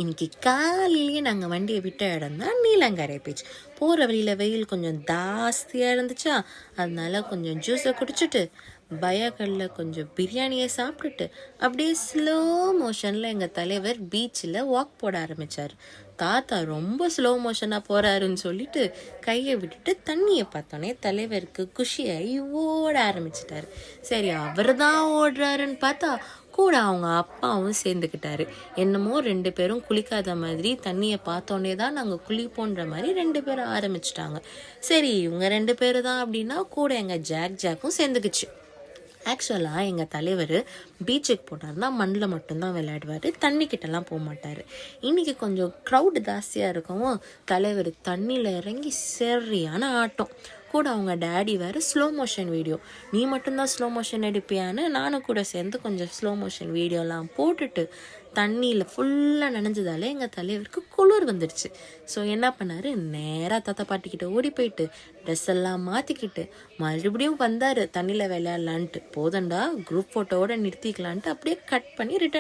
இன்னைக்கு காலையிலேயே நாங்கள் வண்டியை விட்ட இடம் தான் நீலங்கரை பீச். போகிற வழியில் வெயில் கொஞ்சம் ஜாஸ்தியாக இருந்துச்சா, அதனால கொஞ்சம் ஜூஸை குடிச்சிட்டு பயாக்கல்ல கொஞ்சம் பிரியாணியை சாப்பிட்டுட்டு அப்படியே ஸ்லோ மோஷனில் எங்கள் தலைவர் பீச்சில் வாக் போட ஆரம்பித்தார். தாத்தா ரொம்ப ஸ்லோ மோஷனாக போகிறாருன்னு சொல்லிட்டு கையை விட்டுட்டு தண்ணியை பார்த்தோன்னே தலைவருக்கு குஷியாகி ஓட ஆரம்பிச்சிட்டாரு. சரி, அவர் தான் ஓடுறாருன்னு பார்த்தா கூட அவங்க அப்பாவும் சேர்ந்துக்கிட்டாரு. என்னமோ 2 பேரும் குளிக்காத மாதிரி தண்ணியை பார்த்தோன்னே தான் நாங்கள் குளிப்போன்ற மாதிரி 2 பேரும் ஆரம்பிச்சிட்டாங்க. சரி, இவங்க 2 பேரு தான் அப்படின்னா கூட எங்கள் ஜாக்கும் சேர்ந்துக்குச்சு. ஆக்சுவலாக எங்கள் தலைவர் பீச்சுக்கு போனார்னா மண்ணில் மட்டும்தான் விளையாடுவார், தண்ணிக்கிட்டலாம் போக மாட்டார். இன்றைக்கி கொஞ்சம் க்ரௌடு ஜாஸ்தியாக இருக்கவும் தலைவர் தண்ணியில் இறங்கி சரியான ஆட்டம். கூட அவங்க டேடி வேறு ஸ்லோ மோஷன் வீடியோ, நீ மட்டும்தான் ஸ்லோ மோஷன் எடுப்பியான்னு நானும் கூட சேர்ந்து கொஞ்சம் ஸ்லோ மோஷன் வீடியோலாம் போட்டுட்டு தண்ணியில் ஃபுல்லாக நனைஞ்சதாலே எங்கள் தலைவருக்கு குளிர் வந்துடுச்சு. ஸோ என்ன பண்ணார், நேராக தாத்தா பாட்டிக்கிட்ட ஓடி போயிட்டு ட்ரெஸ் எல்லாம் மாற்றிக்கிட்டு மறுபடியும் வந்தார் தண்ணியில் விளையாடலான்ட்டு. போதண்டா குரூப் ஃபோட்டோவோட நிறுத்திக்கலான்ட்டு அப்படியே கட் பண்ணி ரிட்டர்ன்